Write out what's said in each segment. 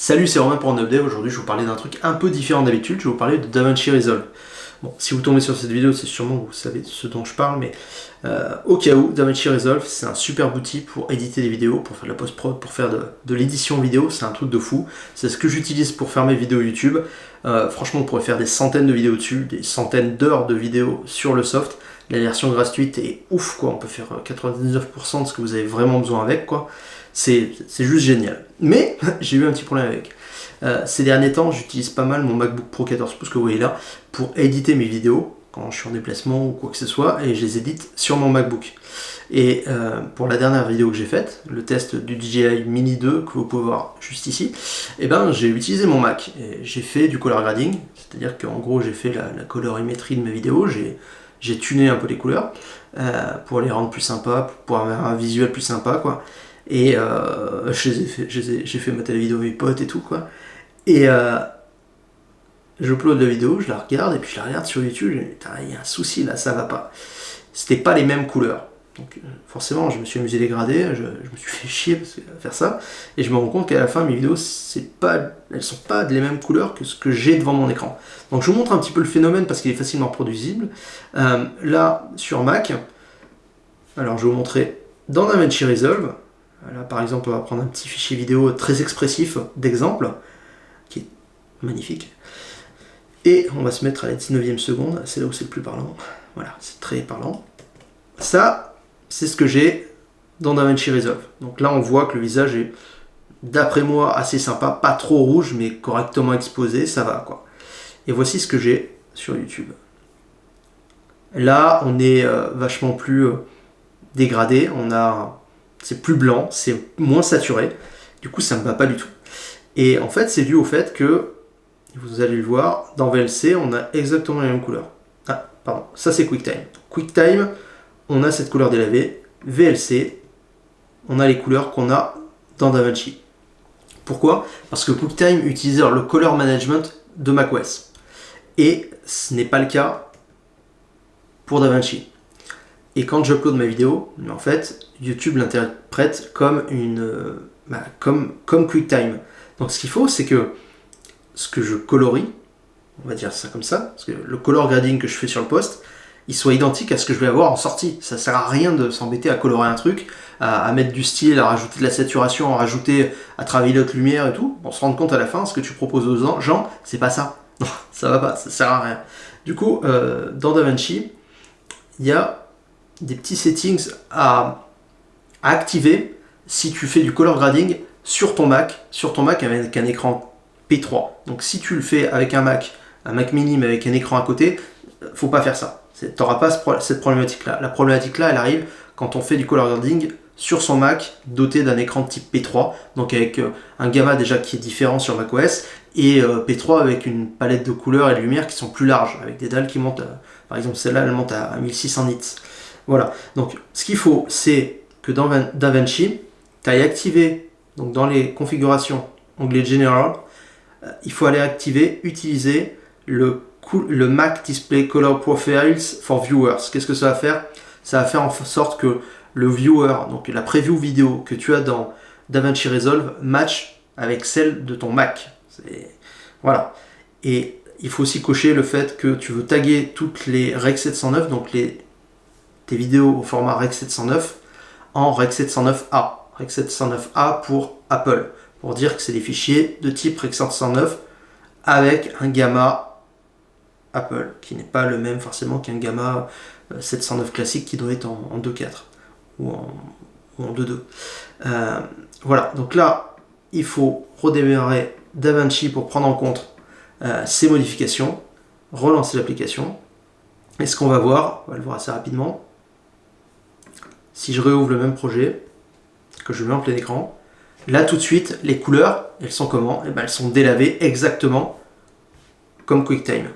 Salut, c'est Romain pour un update. Aujourd'hui, je vais vous parler d'un truc un peu différent d'habitude. Je vais vous parler de DaVinci Resolve. Bon, si vous tombez sur cette vidéo, c'est sûrement que vous savez ce dont je parle, mais au cas où, DaVinci Resolve, c'est un super outil pour éditer des vidéos, pour faire de la post-prod, pour faire de l'édition vidéo. C'est un truc de fou. C'est ce que j'utilise pour faire mes vidéos YouTube. Franchement, on pourrait faire des centaines de vidéos dessus, des centaines d'heures de vidéos sur le soft. La version gratuite est ouf, quoi. On peut faire 99% de ce que vous avez vraiment besoin avec, quoi. C'est juste génial. Mais j'ai eu un petit problème avec. Ces derniers temps, j'utilise pas mal mon MacBook Pro 14 pouces que vous voyez là pour éditer mes vidéos quand je suis en déplacement ou quoi que ce soit, et je les édite sur mon MacBook. Et pour la dernière vidéo que j'ai faite, le test du DJI Mini 2 que vous pouvez voir juste ici, eh ben, j'ai utilisé mon Mac. J'ai fait du color grading, c'est-à-dire qu'en gros j'ai fait la colorimétrie de mes vidéos, j'ai tuné un peu les couleurs pour les rendre plus sympas, pour avoir un visuel plus sympa, quoi. Et j'ai fait ma télé vidéo à mes potes et tout, quoi. Et j'upload la vidéo, je la regarde, et puis je la regarde sur YouTube, il y a un souci là, ça va pas. C'était pas les mêmes couleurs. Donc forcément, je me suis amusé à les grader, je me suis fait chier à faire ça, et je me rends compte qu'à la fin, mes vidéos, elles sont pas les mêmes couleurs que ce que j'ai devant mon écran. Donc je vous montre un petit peu le phénomène parce qu'il est facilement reproduisible. Là, sur Mac, alors je vais vous montrer dans DaVinci Resolve. Là, par exemple, on va prendre un petit fichier vidéo très expressif d'exemple, qui est magnifique. Et on va se mettre à la 19e seconde, c'est là où c'est le plus parlant. Voilà, c'est très parlant. Ça, c'est ce que j'ai dans DaVinci Resolve. Donc là, on voit que le visage est, d'après moi, assez sympa, pas trop rouge, mais correctement exposé, ça va, quoi. Et voici ce que j'ai sur YouTube. Là, on est vachement plus dégradé, c'est plus blanc, c'est moins saturé, du coup ça me va pas du tout. Et en fait c'est dû au fait que, vous allez le voir, dans VLC on a exactement la même couleur. Ah, pardon, ça c'est QuickTime. QuickTime, on a cette couleur délavée, VLC, on a les couleurs qu'on a dans DaVinci. Pourquoi? Parce que QuickTime utilise le color management de macOS. Et ce n'est pas le cas pour DaVinci. Et quand j'upload ma vidéo, en fait, YouTube l'interprète comme comme QuickTime. Donc ce qu'il faut, c'est que ce que je colorie, on va dire ça comme ça, parce que le color grading que je fais sur le post, il soit identique à ce que je vais avoir en sortie. Ça sert à rien de s'embêter à colorer un truc, à mettre du style, à rajouter de la saturation, à travailler l'autre lumière et tout. On se rend compte à la fin, ce que tu proposes aux gens, c'est pas ça. Non, ça va pas, ça sert à rien. Du coup, dans DaVinci, il y a des petits settings à activer si tu fais du color grading sur ton Mac avec un écran P3. Donc si tu le fais avec un Mac mini mais avec un écran à côté, faut pas faire ça. Tu n'auras pas cette problématique-là. La problématique-là, elle arrive quand on fait du color grading sur son Mac doté d'un écran de type P3, donc avec un gamma déjà qui est différent sur macOS, et P3 avec une palette de couleurs et de lumière qui sont plus larges, avec des dalles qui montent, par exemple celle-là, elle monte à 1600 nits. Voilà, donc ce qu'il faut, c'est que dans DaVinci, tu ailles activer, donc dans les configurations, onglet General, il faut aller utiliser le Mac Display Color Profiles for Viewers. Qu'est-ce que ça va faire? Ça va faire en sorte que le viewer, donc la preview vidéo que tu as dans DaVinci Resolve, match avec celle de ton Mac. Voilà. Et il faut aussi cocher le fait que tu veux taguer toutes les Rec 709, donc tes vidéos au format Rec 709 en Rec 709A. Rec 709A pour Apple, pour dire que c'est des fichiers de type Rec 709 avec un gamma Apple, qui n'est pas le même forcément qu'un gamma 709 classique qui doit être en 2.4 ou en 2.2. Voilà, donc là, il faut redémarrer DaVinci pour prendre en compte ces modifications, relancer l'application. Et ce qu'on va voir, on va le voir assez rapidement, si je réouvre le même projet, que je mets en plein écran, là tout de suite, les couleurs, elles sont comment? Eh ben, elles sont délavées exactement comme QuickTime.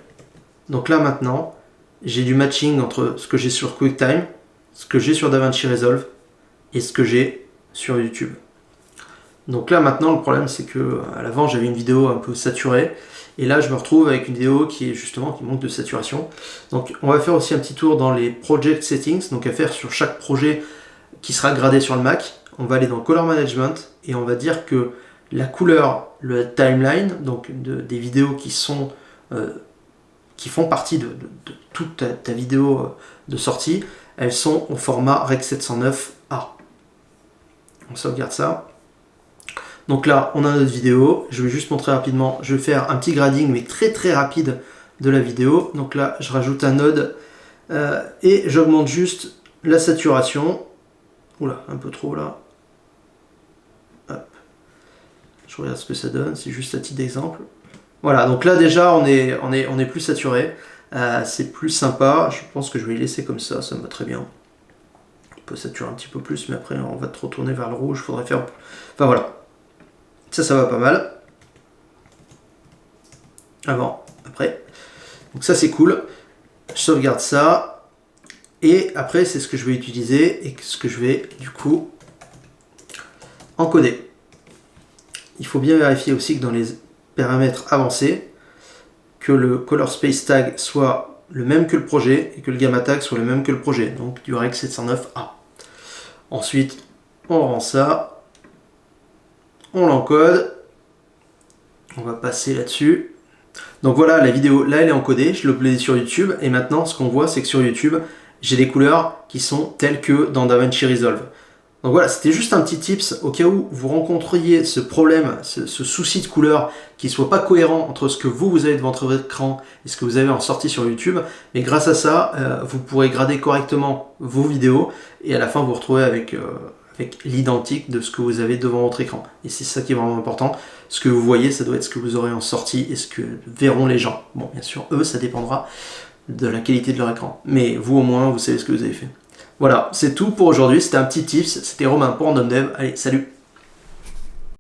Donc là maintenant, j'ai du matching entre ce que j'ai sur QuickTime, ce que j'ai sur DaVinci Resolve et ce que j'ai sur YouTube. Donc là maintenant, le problème c'est que à l'avant j'avais une vidéo un peu saturée, et là je me retrouve avec une vidéo qui manque de saturation. Donc on va faire aussi un petit tour dans les project settings, donc à faire sur chaque projet qui sera gradé sur le Mac. On va aller dans Color Management et on va dire que la couleur, le timeline, donc des vidéos qui sont qui font partie de toute ta vidéo de sortie, elles sont au format Rec 709A. On sauvegarde ça. Donc là, on a notre vidéo. Je vais juste montrer rapidement. Je vais faire un petit grading, mais très très rapide de la vidéo. Donc là, je rajoute un node et j'augmente juste la saturation. Oula, un peu trop là. Hop. Je regarde ce que ça donne. C'est juste à titre d'exemple. Voilà, donc là déjà, on est plus saturé. C'est plus sympa. Je pense que je vais les laisser comme ça. Ça me va très bien. On peut saturer un petit peu plus, mais après, on va trop tourner vers le rouge. Faudrait faire... Enfin voilà. Ça va pas mal. Avant, après. Donc ça, c'est cool. Je sauvegarde ça. Et après, c'est ce que je vais utiliser et ce que je vais, du coup, encoder. Il faut bien vérifier aussi que dans les paramètres avancés, que le color space tag soit le même que le projet et que le gamma tag soit le même que le projet. Donc du Rec 709A. Ensuite, on rend ça. On l'encode. On va passer là-dessus. Donc voilà, la vidéo, là elle est encodée, je l'ai uploadée sur YouTube, et maintenant ce qu'on voit c'est que sur YouTube, j'ai des couleurs qui sont telles que dans DaVinci Resolve. Donc voilà, c'était juste un petit tips au cas où vous rencontriez ce problème, ce souci de couleur qui ne soit pas cohérent entre ce que vous avez devant votre écran et ce que vous avez en sortie sur YouTube. Et grâce à ça, vous pourrez grader correctement vos vidéos et à la fin vous retrouvez avec l'identique de ce que vous avez devant votre écran. Et c'est ça qui est vraiment important. Ce que vous voyez, ça doit être ce que vous aurez en sortie et ce que verront les gens. Bon, bien sûr, eux, ça dépendra de la qualité de leur écran. Mais vous, au moins, vous savez ce que vous avez fait. Voilà, c'est tout pour aujourd'hui. C'était un petit tips. C'était Romain pour Random Dev. Allez, salut!